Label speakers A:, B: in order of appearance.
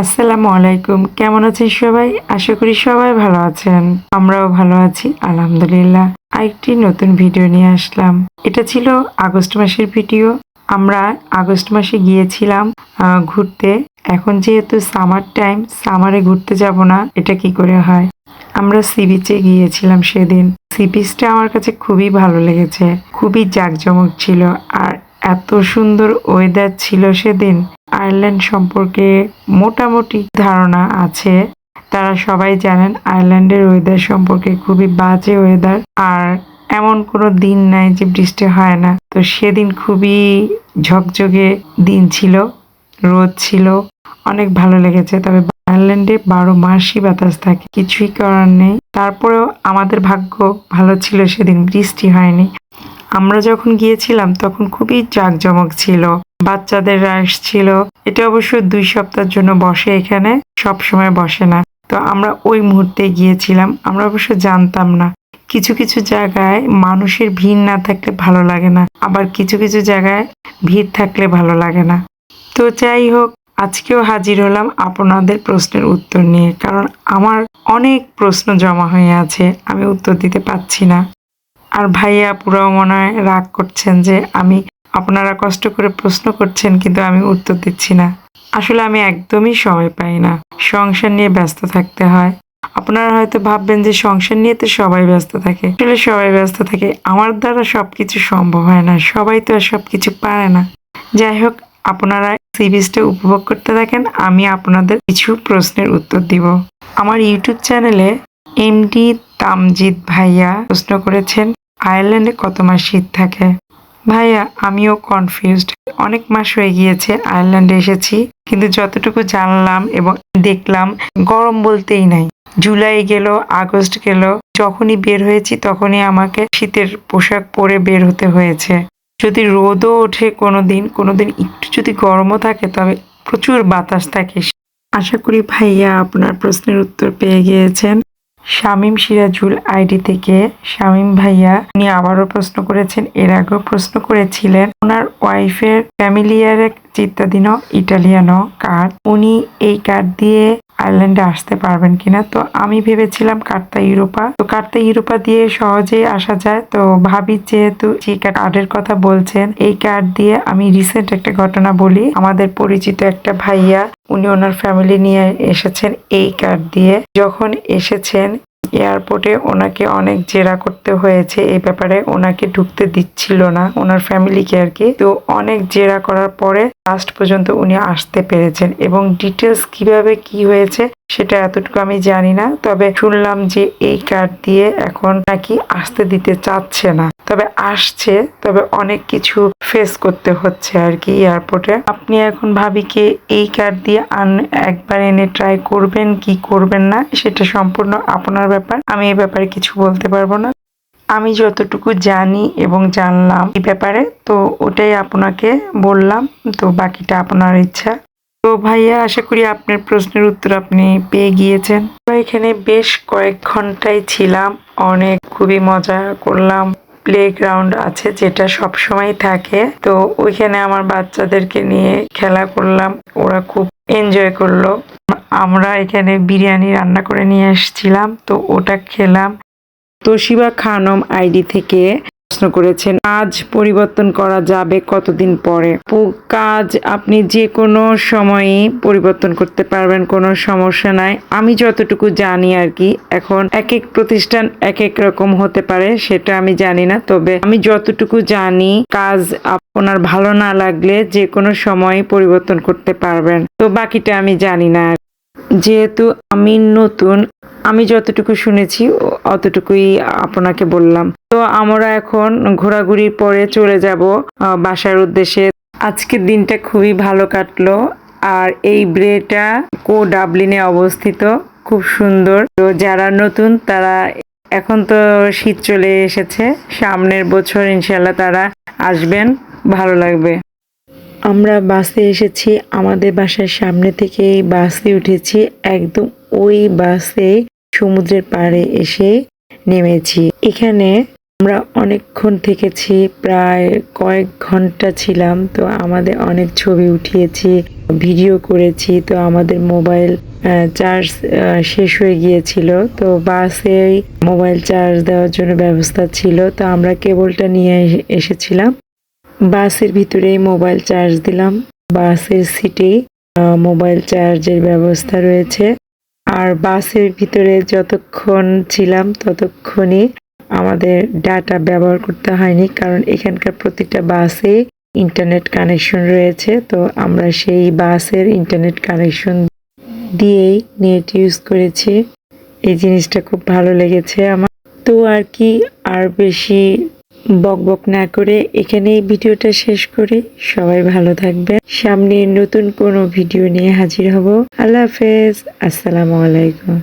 A: আসসালামু আলাইকুম, কেমন আছেন সবাই? আশা করি সবাই ভালো আছেন। আমরাও ভালো আছি আলহামদুলিল্লাহ। আরেকটি নতুন ভিডিও নিয়ে আসলাম। এটা ছিল আগস্ট মাসের ভিডিও। আমরা আগস্ট মাসে গিয়েছিলাম ঘুরতে। এখন যেহেতু সামার টাইম, সামারে ঘুরতে যাব না, এটা কি করে হয়? আমরা সি বিচে গিয়েছিলাম সেদিন। সি বিচটা আমার কাছে খুবই ভালো লেগেছে, খুবই জাঁকজমক ছিল আর এত সুন্দর ওয়েদার ছিল সেদিন। আয়ারল্যান্ড সম্পর্কে মোটামুটি ধারণা আছে, তারা সবাই জানেন আয়ারল্যান্ডের ওয়েদার সম্পর্কে খুবই বাজে ওয়েদার। আর এমন কোনো দিন নাই যে বৃষ্টি হয় না। তো সেদিন খুবই ঝকঝকে দিন ছিল, রোদ ছিল, অনেক ভালো লেগেছে। তবে আয়ারল্যান্ডে 12 মাসই বাতাস থাকে, কিছুই করার নেই। তারপরেও আমাদের ভাগ্য ভালো ছিল, সেদিন বৃষ্টি হয়নি। আমরা যখন গিয়েছিলাম তখন খুবই জাঁকজমক ছিল, বাচ্চাদের রাশ ছিল। এটা অবশ্য 2 সপ্তাহের জন্য বসে, এখানে সব সময় বসে না। তো আমরা ওই মুহূর্তে গিয়েছিলাম। আমরা অবশ্য জানতাম না, কিছু কিছু জায়গায় মানুষের ভিড় না থাকলে ভালো লাগে না, আবার কিছু কিছু জায়গায় ভিড় থাকলে ভালো লাগে না। তো যাই হোক, আজকেও হাজির হলাম আপনাদের প্রশ্নের উত্তর নিয়ে, কারণ আমার অনেক প্রশ্ন জমা হয়ে আছে, আমি উত্তর দিতে পারছি না। আর ভাইয়া পুরাও মনে হয় রাগ করছেন যে আপনারা কষ্ট করে প্রশ্ন করছেন কিন্তু আমি উত্তর দিচ্ছি না। আসলে আমি একদমই সময় পাই না, সংসার নিয়ে ব্যস্ত থাকতে হয়। আপনারা হয়তো ভাববেন যে সংসার নিয়ে তো সবাই ব্যস্ত থাকে, আসলে সবাই ব্যস্ত থাকে, আমার দ্বারা সবকিছু সম্ভব হয় না, সবাই তো আর সবকিছু পারে না। যাই হোক, আপনারা সি বিচটা উপভোগ করতে থাকেন, আমি আপনাদের কিছু প্রশ্নের উত্তর দিব। আমার ইউটিউব চ্যানেলে এমডি তামজিদ ভাইয়া প্রশ্ন করেছেন, আয়ারল্যান্ডে কত মাস শীত থাকে? ভাইয়া, আমিও কনফিউজড। অনেক মাস হয়ে গিয়েছে আয়ারল্যান্ডে এসেছি, কিন্তু যতটুকু জানলাম এবং দেখলাম, গরম বলতেই নাই। জুলাই গেল, আগস্ট গেল, যখনই বের হয়েছি তখনই আমাকে শীতের পোশাক পরে বের হতে হয়েছে। যদি রোদও ওঠে কোনোদিন কোনোদিন, একটু যদি গরমও থাকে, তবে প্রচুর বাতাস থাকে। আশা করি ভাইয়া আপনার প্রশ্নের উত্তর পেয়ে গিয়েছেন। শামীম সিরাজুল আইডি থেকে শামীম ভাইয়া উনি আবারও প্রশ্ন করেছেন, এর আগেও প্রশ্ন করেছিলেন। ওনার ওয়াইফের ফ্যামিলিয়ার চিত্তাদিনো ইটালিয়ানো কার্ড, উনি এই কার্ড দিয়ে আয়ারল্যান্ডে আসতে পারবেন কিনা। তো আমি ভেবেছিলাম কার্তা ইউরোপা, তো কার্তা ইউরোপা দিয়ে সহজেই আসা যায়। তো ভাবি যেহেতু যে কার্ডের কথা বলছেন, এই কার্ড দিয়ে আমি রিসেন্ট একটা ঘটনা বলি। আমাদের পরিচিত একটা ভাইয়া, উনি ওনার ফ্যামিলি নিয়ে এসেছেন এই কার্ড দিয়ে। যখন এসেছেন এয়ারপোর্টে ওনাকে অনেক জেরা করতে হয়েছে এই ব্যাপারে, ওনাকে ঢুকতে দিচ্ছিল না ওনার ফ্যামিলিকে আর কি। তো অনেক জেরা করার পরে লাস্ট পর্যন্ত উনি আসতে পেরেছেন, এবং ডিটেলস কিভাবে কি হয়েছে সেটা এতটুকু আমি জানি না। তবে শুনলাম যে এই কার্ড দিয়ে এখন নাকি আসতে দিতে চাচ্ছে না, তবে আসছে, তবে অনেক কিছু ফেস করতে হচ্ছে আর কি এয়ারপোর্টে। আপনি এখন ভাবিকে এই কার্ড দিয়ে একবার এনে ট্রাই করবেন কি করবেন না, সেটা সম্পূর্ণ আপনার ব্যাপার, আমি এই ব্যাপারে কিছু বলতে পারবো না। আমি যতটুকু জানি এবং জানলাম এই ব্যাপারে, তো ওটাই আপনাকে বললাম। তো বাকিটা আপনার ইচ্ছা। তো ভাইয়া, আশা করি আপনার প্রশ্নের উত্তর আপনি পেয়ে গিয়েছেন। আমরা এখানে বেশ কয়েক ঘন্টায় ছিলাম, অনেক খুবই মজা করলাম। প্লে গ্রাউন্ড আছে যেটা সব সময় থাকে, তো ওইখানে আমার বাচ্চাদেরকে নিয়ে খেলা করলাম, ওরা খুব এনজয় করলো। আমরা এখানে বিরিয়ানি রান্না করে নিয়ে এসেছিলাম, তো ওটা খেলাম। তোশিবা খানম আইডি থেকে প্রশ্ন করেছেন, কাজ পরিবর্তন করা যাবে কতদিন পরে? কাজ আপনি যে কোনো সময়ই পরিবর্তন করতে পারবেন, কোনো সমস্যা নাই। আমি যতটুকু জানি আর কি, এখন এক এক প্রতিষ্ঠান এক এক রকম হতে পারে, সেটা আমি জানি না। তবে আমি যতটুকু জানি, কাজ আপনার ভালো না লাগলে যে কোনো সময় পরিবর্তন করতে পারবেন। তো বাকিটা আমি জানি না, যেহেতু আমি নতুন, আমি যতটুকু শুনেছি অতটুকুই আপনাকে বললাম। তো আমরা এখন ঘোরাঘুরির পরে চলে যাব বাসার উদ্দেশ্যে। আজকের দিনটা খুবই ভালো কাটলো। আর এই ব্রেটা ডাবলিনে অবস্থিত, খুব সুন্দর। তো যারা নতুন তারা, এখন তো শীত চলে এসেছে, সামনের বছর ইনশাল্লাহ তারা আসবেন, ভালো লাগবে। আমরা বাসে এসেছি, আমাদের বাসার সামনে থেকে বাসে উঠেছি, একদম ওই বাসে সমুদ্রের পাড়ে এসে নেমেছি। এখানে আমরা অনেকক্ষণ থেকেছি, প্রায় কয়েক ঘন্টা ছিলাম। তো আমাদের অনেক ছবি উঠিয়েছি, ভিডিও করেছি। তো আমাদের মোবাইল চার্জ শেষ হয়ে গিয়েছিল। তো বাসে মোবাইল চার্জ দেওয়ার জন্য ব্যবস্থা ছিল, তো আমরা কেবলটা নিয়ে এসেছিলাম। বাসের ভিতরেই মোবাইল চার্জ দিলাম। বাসের সিটেই মোবাইল চার্জের ব্যবস্থা রয়েছে। আর বাসের ভিতরে যতক্ষণ ছিলাম ততক্ষণই আমাদের ডাটা ব্যবহার করতে হয়নি, কারণ এখানকার প্রতিটা বাসে ইন্টারনেট কানেকশন রয়েছে। তো আমরা সেই বাসের ইন্টারনেট কানেকশন দিয়েই নেট ইউজ করেছি। এই জিনিসটা খুব ভালো লেগেছে আমার। তো আর কি, আর বেশি বকবক না করে এখানেই ভিডিওটা শেষ করি। সবাই ভালো থাকবেন। সামনে নতুন কোনো ভিডিও নিয়ে হাজির হব। আল্লাহ হাফেজ। আসসালামু আলাইকুম।